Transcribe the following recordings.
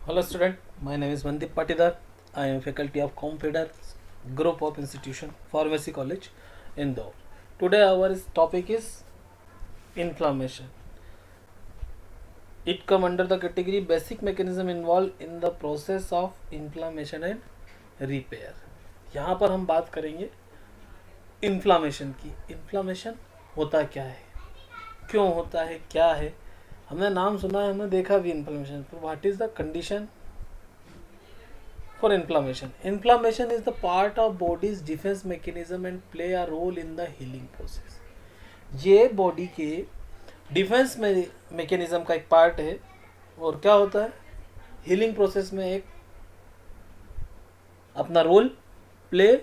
Hello student, my name is Mandip Patidar. I am faculty of Confeder Group of Institution Pharmacy College, Indore. Today our topic is inflammation. It come under the category basic mechanism involved in the process of inflammation and repair. यहाँ पर हम बात करेंगे inflammation की. Inflammation होता क्या है, क्यों होता है, क्या है. हमने नाम सुना है, हमने देखा भी इन्फ्लामेशन. तो what is the condition for inflammation? Inflammation is the part of body's defense mechanism and play a role in the healing process. ये बॉडी के डिफेंस मैकेनिज्म का एक पार्ट है और क्या होता है, हीलिंग प्रोसेस में एक अपना रोल प्ले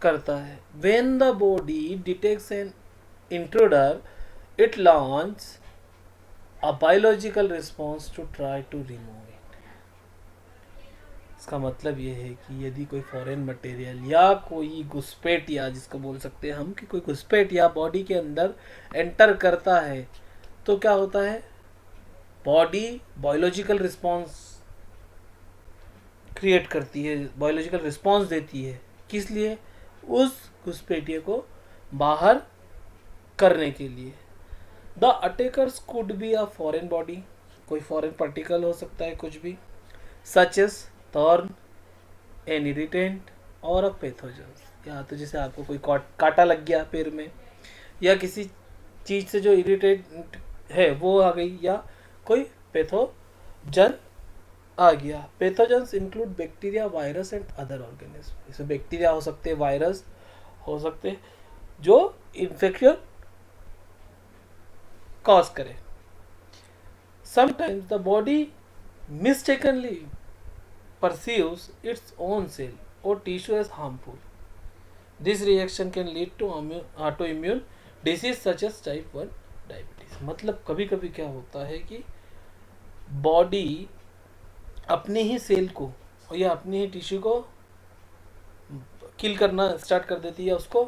करता है. When the body detects an intruder it launch a biological response to try to remove. इसका मतलब ये है कि यदि कोई फॉरेन मटेरियल या कोई घुसपैठिया, जिसको बोल सकते हैं हम कि कोई घुसपैठिया बॉडी के अंदर एंटर करता है तो क्या होता है, बॉडी बायोलॉजिकल रिस्पॉन्स क्रिएट करती है, बायोलॉजिकल रिस्पॉन्स देती है. किस लिए, उस घुसपैठिया को बाहर करने के लिए. The attackers could be a foreign body, कोई फॉरेन पार्टिकल हो सकता है, कुछ भी, such as thorn, an irritant और अ पैथोजन. या तो जैसे आपको कोई कांटा लग गया पैर में, या किसी चीज़ से जो इरिटेट है वो आ गई, या कोई पैथोजन आ गया. Pathogens include bacteria, virus and other organism. जैसे बैक्टीरिया हो सकते हैं, वायरस हो सकते हैं जो इन्फेक्शन कॉज करे. Sometimes the body mistakenly perceives its own cell or tissue as harmful. This reaction can lead to autoimmune disease such as type 1 diabetes. मतलब कभी कभी क्या होता है कि बॉडी अपने ही सेल को या अपनी ही टिश्यू को किल करना स्टार्ट कर देती है. उसको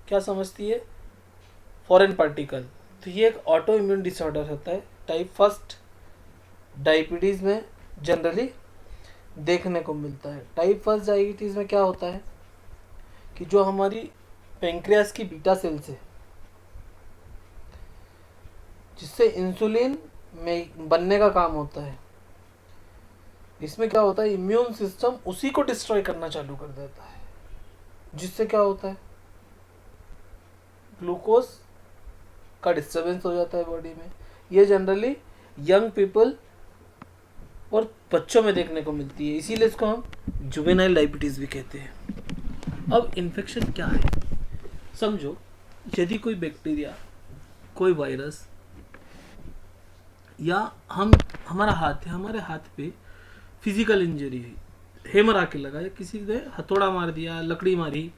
क्या समझती है, फॉरेन पार्टिकल. तो ये एक ऑटो इम्यून डिसऑर्डर होता है. टाइप फर्स्ट डायबिटीज़ में जनरली देखने को मिलता है. टाइप फर्स्ट डायबिटीज़ में क्या होता है कि जो हमारी पेंक्रियास की बीटा सेल्स है, जिससे इंसुलिन में बनने का काम होता है, इसमें क्या होता है, इम्यून सिस्टम उसी को डिस्ट्रॉय करना चालू कर देता है. जिससे क्या होता है, ग्लूकोज का डिस्टर्बेंस हो जाता है बॉडी में. ये जनरली यंग पीपल और बच्चों में देखने को मिलती है, इसीलिए इसको हम जुवेनाइल डायबिटीज़ भी कहते हैं. अब इन्फेक्शन क्या है, समझो. यदि कोई बैक्टीरिया, कोई वायरस, या हमारा हाथ है, हमारे हाथ पे फिजिकल इंजरी हुई, हेमर आके लगा, या किसी ने हथौड़ा मार दिया, लकड़ी मारी,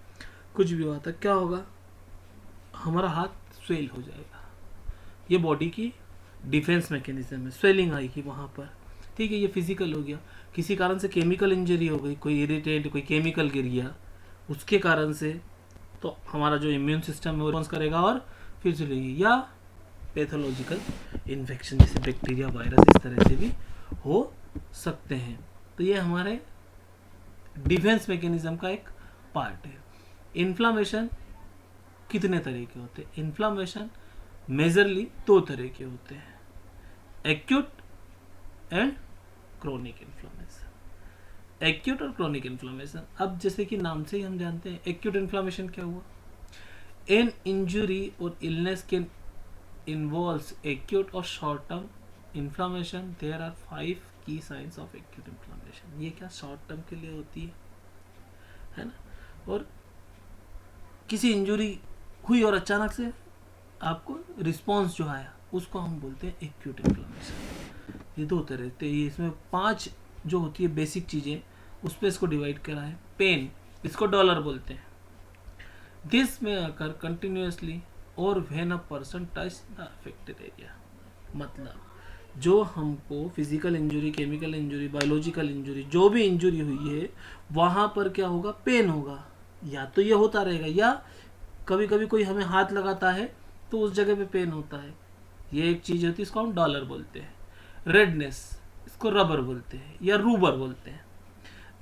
कुछ भी हुआ, था क्या होगा, हमारा हाथ स्वेल हो जाएगा. ये बॉडी की डिफेंस मैकेनिज्म है. स्वेलिंग आएगी वहाँ पर, ठीक है, ये फिजिकल हो गया. किसी कारण से केमिकल इंजरी हो गई, कोई इरिटेंट, कोई केमिकल गिर गया, उसके कारण से तो हमारा जो इम्यून सिस्टम है वो रिस्पॉन्स करेगा और फिर चलेगी. या पैथोलॉजिकल इन्फेक्शन जैसे बैक्टीरिया, वायरस, इस तरह से भी हो सकते हैं. तो ये हमारे डिफेंस मैकेनिज्म का एक पार्ट है. इन्फ्लामेशन कितने तरह के होते हैं, इन्फ्लामेशन मेजरली दो तरह के होते हैं, acute and chronic inflammation. Acute और क्रोनिक इन्फ्लामेशन. अब जैसे कि नाम से ही हम जानते हैं, एक्यूट इन्फ्लामेशन क्या हुआ, एन इंजुरी और इलनेस कैन इन्वॉल्व्स एक्यूट और short term inflammation. There are 5 key science of acute inflammation. ये क्या शॉर्ट टर्म के लिए होती है ना. और किसी इंजुरी हुई और अचानक से आपको रिस्पॉन्स जो आया उसको हम बोलते हैं एक्यूट इन्फ्लामेशन. ये दो तरह थे. ये इसमें 5 जो होती है बेसिक चीज़ें, उस पर इसको डिवाइड करा है. पेन, इसको डॉलर बोलते हैं. दिस में अकर कंटिन्यूसली और when a person touch the affected area. मतलब जो हमको physical injury, chemical injury, biological injury, जो भी इंजरी हुई है वहाँ पर क्या होगा, पेन होगा. या तो ये होता रहेगा, या कभी कभी कोई हमें हाथ लगाता है तो उस जगह पे पेन होता है. ये एक चीज़ होती है, इसको हम डॉलर बोलते हैं. रेडनेस, इसको रबर बोलते हैं या रूबर बोलते हैं।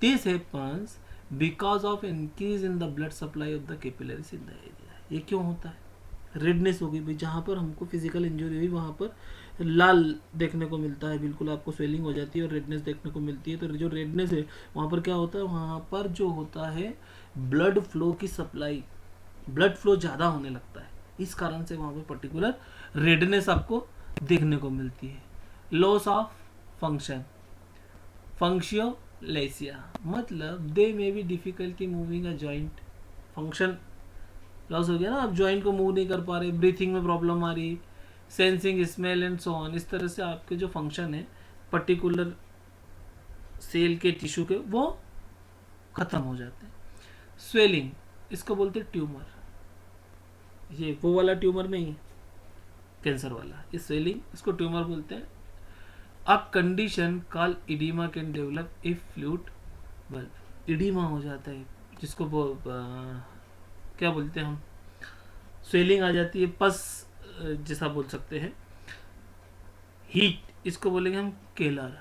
This happens because of increase in the blood supply of the capillaries in the area. ये क्यों होता है? रेडनेस होगी भाई, जहाँ पर हमको फिजिकल इंजरी हुई वहाँ पर लाल देखने को मिलता है, बिल्कुल आपको स्वेलिंग हो जाती है और रेडनेस देखने को मिलती है। तो जो रेडनेस है वहाँ पर क्या होता है, वहाँ पर जो होता है ब्लड फ्लो की सप्लाई, ब्लड फ्लो ज़्यादा होने लगता है, इस कारण से वहाँ पर पर्टिकुलर रेडनेस आपको देखने को मिलती है। लॉस ऑफ फंक्शन, फंक्शियोलेसिया मतलब दे में भी difficulty moving a joint, function loss हो गया ना, आप जॉइंट को मूव नहीं कर पा रहे, ब्रीथिंग में प्रॉब्लम आ रही, sensing smell and so on. इस तरह से आपके जो फंक्शन है पर्टिकुलर सेल के टिश्यू के वो खत्म हो जाते हैं। स्वेलिंग, इसको बोलते हैं ट्यूमर, ये वो वाला ट्यूमर नहीं है कैंसर वाला, ये स्वेलिंग, इसको ट्यूमर बोलते हैं। A condition call oedema can develop if fluid bulb, oedema हो जाता है जिसको क्या बोलते हैं हम, स्वेलिंग आ जाती है, पस जैसा बोल सकते हैं। हीट, इसको बोलेंगे हम केलर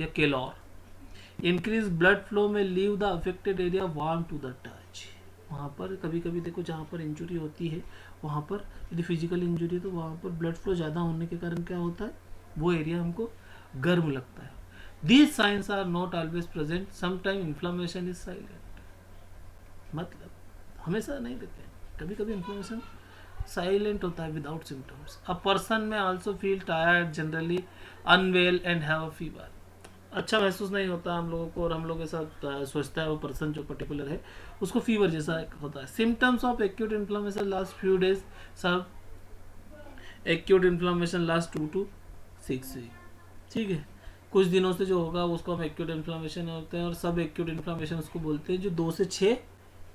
या केलॉर। इंक्रीज ब्लड फ्लो में leave the affected area warm to the touch. वहाँ पर कभी कभी देखो जहाँ पर इंजुरी होती है वहाँ पर यदि फिजिकल इंजुरी है तो वहाँ पर ब्लड फ्लो ज़्यादा होने के कारण क्या होता है, वो एरिया हमको गर्म लगता है। These signs are not always present, sometime inflammation is silent, मतलब हमेशा नहीं देते हैं, कभी कभी इन्फ्लामेशन साइलेंट होता है without symptoms. A person may also feel tired, generally unwell and have a fever. अच्छा महसूस नहीं होता हम लोगों को और हम लोग ऐसा सोचता है वो पर्सन जो पर्टिकुलर है उसको फीवर जैसा होता है। Symptoms of acute inflammation last few days, subacute inflammation last 2 to 6 week, ठीक है, कुछ दिनों से जो होगा उसको हम एक्यूट इन्फ्लामेशन होते हैं। और सब एक्यूट इन्फ्लामेशन उसको बोलते हैं जो 2 से 6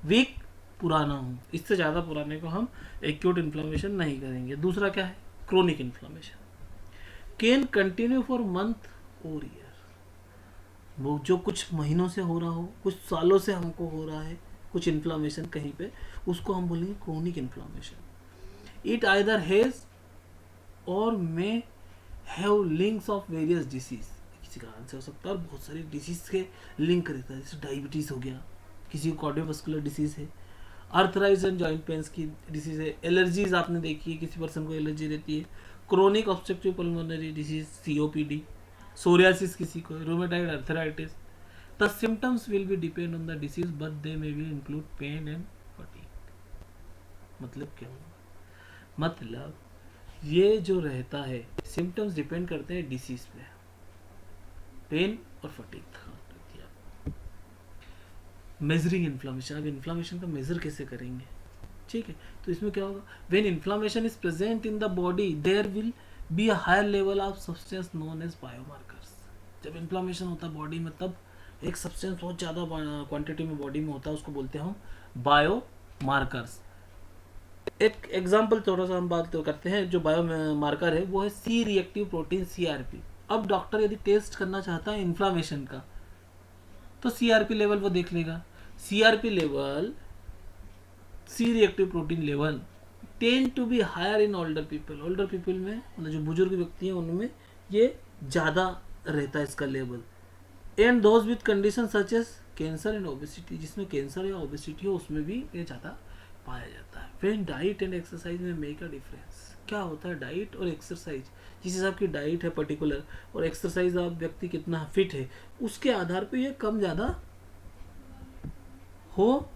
वीक पुराना हो, इससे ज़्यादा पुराने को हम एक्यूट इन्फ्लामेशन नहीं करेंगे। दूसरा क्या है, chronic inflammation, can continue for month और ईयर, वो जो कुछ महीनों से हो रहा हो, कुछ सालों से हमको हो रहा है कुछ इन्फ्लामेशन कहीं पे, उसको हम बोलेंगे chronic inflammation. It either has or may have links of various disease, किसी कारण से हो सकता है और बहुत सारी डिसीज के लिंक रहता है, जैसे डायबिटीज़ हो गया, किसी को कार्डियोवास्कुलर डिसीज है, अर्थराइज एंड जॉइंट पेन्स की डिसीज है, एलर्जीज आपने देखी है, किसी पर्सन को एलर्जी रहती है, chronic obstructive pulmonary disease COPD, psoriasis किसी को, rheumatoid arthritis. The symptoms will be depend on the disease but they may be include pain and fatigue. मतलब क्या हुआ, मतलब ये जो रहता है सिम्टम्स डिपेंड करते हैं डिसीज पे, पेन और फटीग। मेजरिंग इन्फ्लामेशन, अब इन्फ्लामेशन का मेजर कैसे करेंगे, ठीक है, तो इसमें क्या होगा, when inflammation is present in the body there will be a higher level of substance known as biomarkers. जब इन्फ्लामेशन होता है बॉडी में तब एक सब्सटेंस बहुत ज़्यादा क्वांटिटी में बॉडी में होता है, उसको बोलते हैं हम बायोमार्कर्स। एक एग्जाम्पल थोड़ा सा हम बात करते हैं, जो बायोमार्कर है वो है सी रिएक्टिव प्रोटीन CRP। अब डॉक्टर यदि टेस्ट करना चाहता है इन्फ्लामेशन का तो CRP लेवल वो देख लेगा। CRP level, C reactive protein level tend to be higher in older people, older people में मतलब जो बुजुर्ग व्यक्ति हैं उनमें ये ज़्यादा रहता है इसका level. And those with condition such as cancer and obesity, जिसमें कैंसर या ओबेसिटी हो उसमें भी ये ज़्यादा पाया जाता है। When diet and exercise may make a difference, क्या होता है डाइट और एक्सरसाइज, जिस हिसाब की डाइट है पर्टिकुलर और एक्सरसाइज आप व्यक्ति कितना फिट है उसके आधार पे ये कम ज़्यादा हो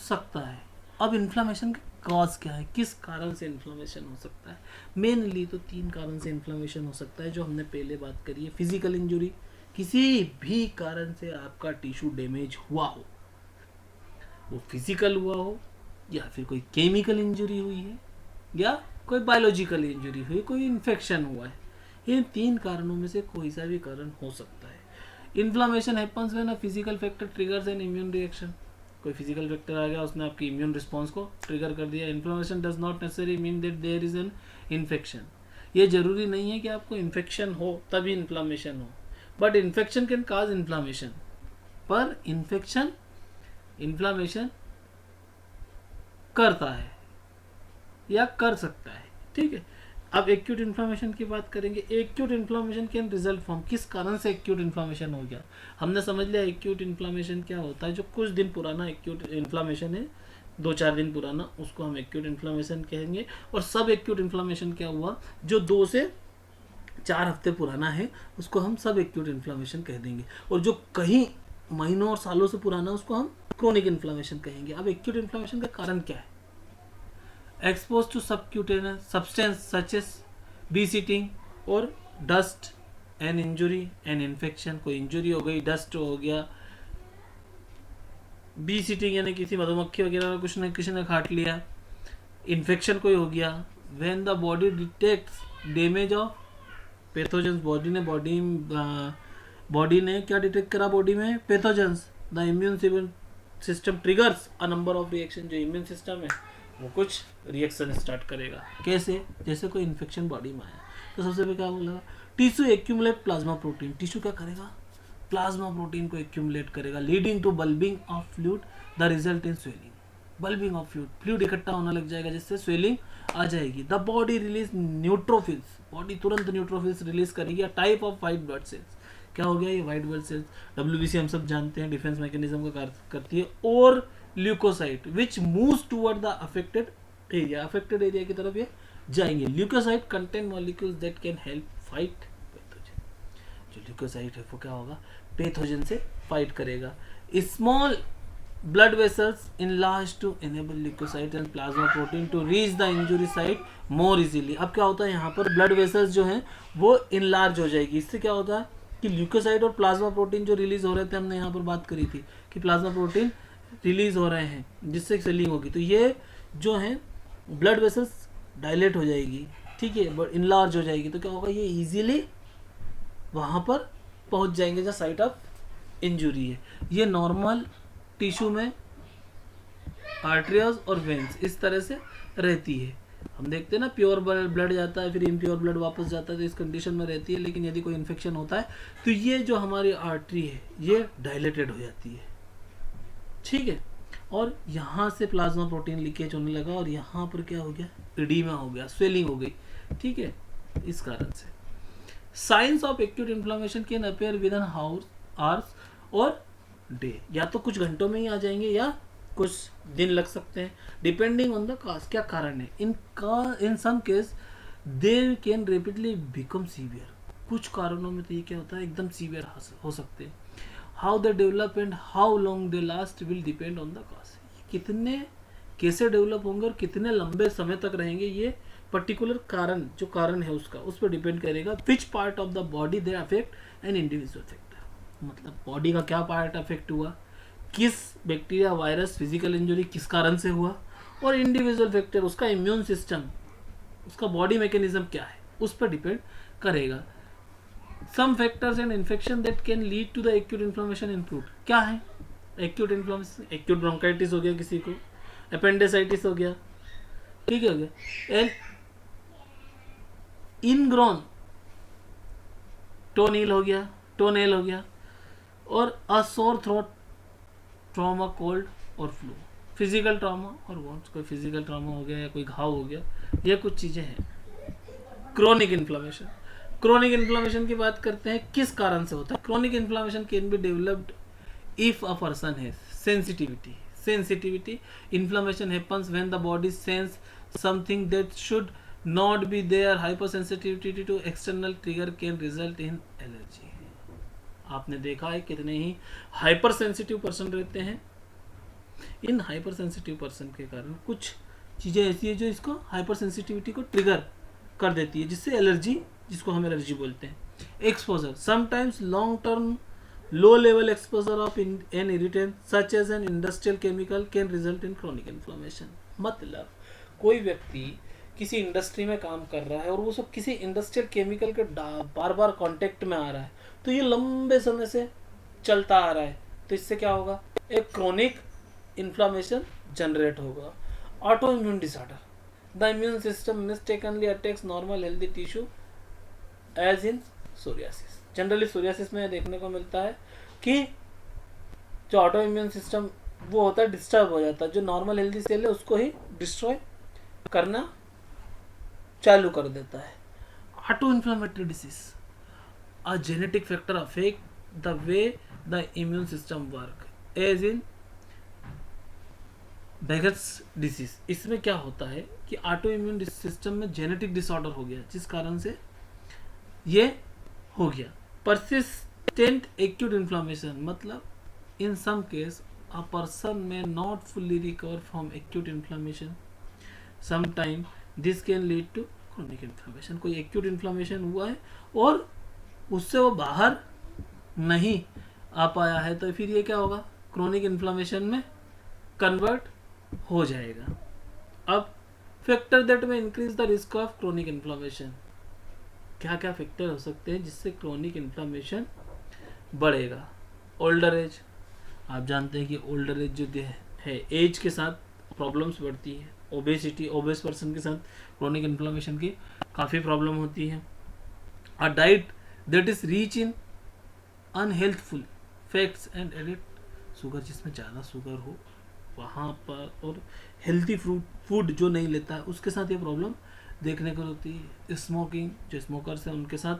सकता है। अब इन्फ्लामेशन का कॉज क्या है, किस कारण से इन्फ्लामेशन हो सकता है, मेनली तो 3 कारण से इन्फ्लामेशन हो सकता है जो हमने पहले बात करी है। फिजिकल इंजुरी, किसी भी कारण से आपका टिश्यू डैमेज हुआ हो, वो फिजिकल हुआ हो या फिर कोई केमिकल इंजुरी हुई है या कोई बायोलॉजिकल इंजुरी हुई, कोई इन्फेक्शन हुआ है, इन 3 कारणों में से कोई सा भी कारण हो सकता है। Inflammation happens when a physical factor triggers an immune reaction, कोई फिजिकल फैक्टर आ गया उसने आपकी इम्यून रिस्पॉन्स को ट्रिगर कर दिया। Inflammation does not necessary mean that there is an infection, ये जरूरी नहीं है कि आपको इन्फेक्शन हो तभी इन्फ्लामेशन हो, but infection can cause inflammation, पर इन्फेक्शन इन्फ्लामेशन करता है या कर सकता है, ठीक है। अब एक्यूट इन्फ्लामेशन की बात करेंगे। Acute inflammation can result from, किस कारण से एक्यूट इन्फ्लामेशन हो गया। हमने समझ लिया एक्यूट इन्फ्लामेशन क्या होता है, जो कुछ दिन पुराना एक्यूट इन्फ्लामेशन है, 2-4 दिन पुराना, उसको हम एक्यूट इन्फ्लामेशन कहेंगे। और सब एक्यूट इन्फ्लामेशन क्या हुआ, जो 2 से 4 हफ्ते पुराना है, उसको हम सब एक्यूट इन्फ्लामेशन कह देंगे। और जो कहीं महीनों और सालों से पुराना, उसको हम क्रोनिक इन्फ्लामेशन कहेंगे। अब एक्यूट इन्फ्लामेशन का कारण क्या है? Expose to subcutaneous substance such as bee sting or dust and injury and infection. कोई इंजुरी हो गई, डस्ट हो गया, बी सीटिंग यानी किसी मधुमक्खी वगैरह कुछ ने किसी ने काट लिया, इन्फेक्शन कोई हो गया। When the body detects damage of pathogens, body ने क्या डिटेक्ट करा बॉडी में? Pathogens. The immune system triggers a number of reaction, जो इम्यून सिस्टम है वो कुछ रिएक्शन स्टार्ट करेगा। कैसे? जैसे कोई इन्फेक्शन बॉडी में आया तो सबसे पहले क्या बोलेगा? Tissue accumulate plasma protein. Tissue क्या करेगा? प्लाज्मा प्रोटीन को एक्यूमुलेट करेगा, leading to bulging of fluid, the result in swelling. Bulging of fluid, fluid इकट्ठा होने लग जाएगा जिससे स्वेलिंग आ जाएगी। The body release neutrophils, body तुरंत न्यूट्रोफिल्स रिलीज करेगी। Type of white blood cells, क्या हो गया ये वाइट ब्लड सेल्स? WBC हम सब जानते हैं, डिफेंस मैकेनिज्म का कार्य करती है। और leukocyte which moves toward the affected area, affected area की तरफ ये जाएंगे। Leukocyte contain molecules that can help fight pathogen. जो ल्यूकोसाइट है वो क्या होगा? पैथोजन से फाइट करेगा। Small blood vessels enlarge to enable leukocyte and plasma protein to reach the injury site more easily। अब क्या होता है यहाँ पर blood vessels जो हैं वो enlarge हो जाएगी। इससे क्या होता है कि ल्यूकोसाइट और प्लाज्मा प्रोटीन जो रिलीज हो रहे थे, हमने यहाँ पर बात करी थी कि प्लाज्मा प्रोटीन रिलीज हो रहे हैं जिससे सेलिंग होगी, तो ये जो है ब्लड वेसल्स डायलेट हो जाएगी, ठीक है, बट इनलार्ज हो जाएगी। तो क्या होगा? ये इजीली वहाँ पर पहुँच जाएंगे जहाँ साइट ऑफ इंजुरी है। ये नॉर्मल टिश्यू में आर्टरियल्स और वेन्स इस तरह से रहती है। हम देखते हैं ना, प्योर ब्लड जाता है फिर इम्प्योर ब्लड वापस जाता है, तो इस कंडीशन में रहती है। लेकिन यदि कोई इन्फेक्शन होता है तो ये जो हमारी आर्टरी है ये डायलेटेड हो जाती है, ठीक है। और यहाँ से प्लाज्मा प्रोटीन लीकेज होने लगा और यहाँ पर क्या हो गया? एडीमा हो गया, स्वेलिंग हो गई, ठीक है। इस कारण से science of acute inflammation can appear with in hours और डे, या तो कुछ घंटों में ही आ जाएंगे या कुछ दिन लग सकते हैं, डिपेंडिंग ऑन द काज। क्या कारण है? In some case they can rapidly become severe. कुछ कारणों में तो ये क्या होता है? एकदम सीवियर हो सकते हैं। How they develop and how long they last will depend on the cause. कितने कैसे डेवलप होंगे और कितने लंबे समय तक रहेंगे, ये पर्टिकुलर कारण जो कारण है उसका, उस पर डिपेंड करेगा। Which part of the body they affect an individual factor, मतलब बॉडी का क्या पार्ट अफेक्ट हुआ, किस बैक्टीरिया वायरस फिजिकल इंजरी किस कारण से हुआ, और इंडिविजुअल फैक्टर उसका इम्यून सिस्टम, उसका बॉडी मैकेनिज्म क्या है, उस पर डिपेंड करेगा। Some factors and infection that can lead to the acute inflammation include, क्या है एक्यूट इन्फ्लेमेशन? एक्यूट ब्रोंकाइटिस हो गया किसी को, अपेंडिसाइटिस हो गया, ठीक है, हो गया। एंड इनग्रोन टोनेल हो गया, और अ सोर थ्रोट, ट्रॉमा, कोल्ड और फ्लू। फिजिकल ट्रॉमा और वॉन्ट्स, कोई फिजिकल ट्रॉमा हो गया या कोई घाव हो गया, ये कुछ चीज़ें हैं। क्रोनिक इन्फ्लेमेशन की बात करते हैं, किस कारण से होता है? Chronic inflammation can be developed if a person has sensitivity. Inflammation happens when the body sense something that should not be there. Hypersensitivity to external trigger can result in allergy. आपने देखा है कितने ही हाइपर सेंसिटिव पर्सन रहते हैं। In hyper sensitive person के कारण कुछ चीज़ें ऐसी है जो इसको हाइपर सेंसिटिविटी को ट्रिगर कर देती है, जिससे एलर्जी, जिसको हम एलर्जी बोलते हैं। Exposure, sometimes long term low level exposure of an irritant such as an industrial chemical can result in chronic inflammation. मतलब कोई व्यक्ति किसी इंडस्ट्री में काम कर रहा है और वो सब किसी इंडस्ट्रियल केमिकल के बार बार कांटेक्ट में आ रहा है, तो ये लंबे समय से चलता आ रहा है, तो इससे क्या होगा? एक क्रोनिक इन्फ्लेमेशन जनरेट होगा। Autoimmune disorder, the immune system mistakenly attacks normal healthy tissue as in psoriasis. Generally psoriasis में देखने को मिलता है कि जो ऑटो इम्यून सिस्टम वो होता है डिस्टर्ब हो जाता है, जो नॉर्मल हेल्दी सेल है उसको ही डिस्ट्रॉय करना चालू कर देता है। Autoinflammatory disease, a genetic factor affect the way the immune system work as in Behcet's disease. इसमें क्या होता है कि ऑटो इम्यून सिस्टम में जेनेटिक डिसऑर्डर हो गया, जिस कारण से ये हो गया। परसिस्टेंट एक्यूट इन्फ्लामेशन, मतलब in some case a person may not fully recover from acute inflammation. Sometimes this can lead to chronic inflammation. कोई acute inflammation हुआ है और उससे वो बाहर नहीं आ पाया है, तो फिर ये क्या होगा, chronic inflammation में convert हो जाएगा। अब फैक्टर दैट में increase the risk of chronic inflammation, क्या क्या फैक्टर हो सकते हैं जिससे क्रोनिक इन्फ्लामेशन बढ़ेगा। ओल्डर एज, आप जानते हैं कि ओल्डर एज जो है एज के साथ प्रॉब्लम्स बढ़ती है। ओबेसिटी, ओबेस पर्सन के साथ क्रोनिक इन्फ्लामेशन की काफ़ी प्रॉब्लम होती है। A diet that is rich in unhealthful fats and added sugar, जिसमें ज़्यादा शुगर हो वहाँ पर, और हेल्थी फूड जो नहीं लेता है उसके साथ ये प्रॉब्लम देखने को होती है। स्मोकिंग, जो स्मोकर्स हैं उनके साथ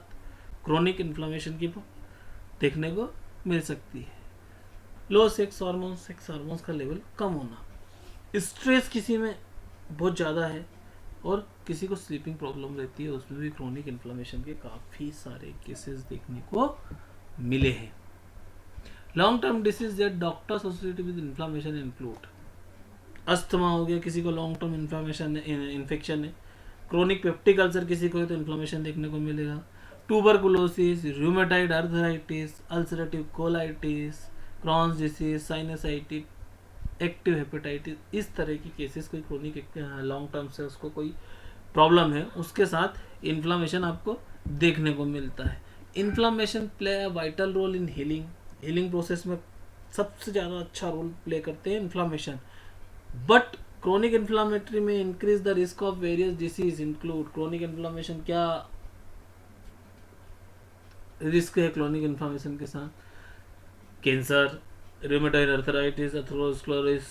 क्रोनिक इन्फ्लामेशन की देखने को मिल सकती है। लो सेक्स हार्मोन्स का लेवल कम होना। स्ट्रेस किसी में बहुत ज़्यादा है और किसी को स्लीपिंग प्रॉब्लम रहती है, उसमें भी क्रोनिक इन्फ्लामेशन के काफ़ी सारे केसेस देखने को मिले हैं। Long term disease that doctor associated with inflammation include, asthma हो गया किसी को, लॉन्ग टर्म इन्फ्लामेशन इन्फेक्शन है। क्रोनिक पेप्टिक अल्सर किसी को है तो इन्फ्लामेशन देखने को मिलेगा। Tuberculosis, rheumatoid arthritis, ulcerative colitis, Crohn's disease, sinusitis, active hepatitis, इस तरह की केसेस कोई क्रोनिक लॉन्ग टर्म से उसको कोई प्रॉब्लम है, उसके साथ इन्फ्लामेशन आपको देखने को मिलता है। Inflammation play a vital role in healing process में सबसे ज़्यादा अच्छा रोल प्ले करते हैं inflammation. But chronic inflammatory may increase the risk of various disease include, chronic inflammation क्या रिस्क है क्रोनिक इन्फ्लामेशन के साथ, cancer, rheumatoid arthritis, atherosclerosis,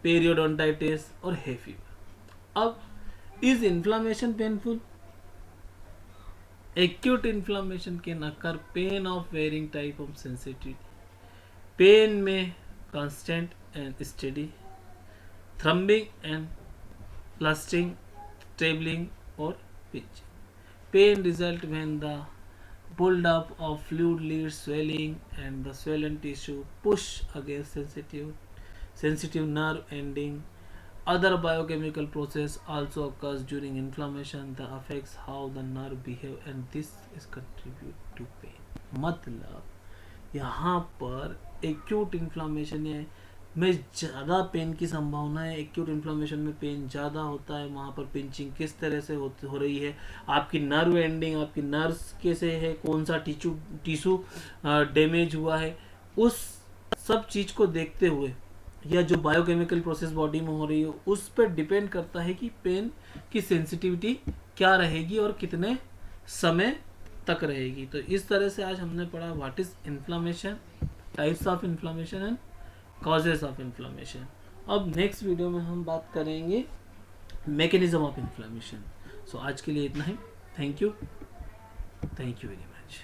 periodontitis और हे फीवर। अब is inflammation painful? Acute inflammation can occur pain of varying type of sensitivity, pain may constant and steady, throbbing and plastering, स्टेबलिंग और pinching. Pain result when the build-up of fluid leads swelling and the swollen tissue push against sensitive nerve ending. Other biochemical process also occurs during inflammation that affects how the nerve behave and this is contribute to pain. मतलब यहाँ पर acute inflammation में ज़्यादा pen की संभावना है। Acute inflammation में pen ज़्यादा होता है, वहाँ पर पिंचिंग किस तरह से हो रही है, आपकी नर्व एंडिंग, आपकी नर्व्स कैसे है, कौन सा टिश्यू डैमेज हुआ है, उस सब चीज़ को देखते हुए या जो बायोकेमिकल प्रोसेस बॉडी में हो रही है उस पर डिपेंड करता है कि पेन की सेंसिटिविटी क्या रहेगी और कितने समय तक रहेगी। तो इस तरह से आज हमने पढ़ा what is inflammation, types of inflammation and causes of inflammation. अब नेक्स्ट वीडियो में हम बात करेंगे मैकेनिज्म ऑफ इन्फ्लामेशन। सो आज के लिए इतना ही। Thank you very much.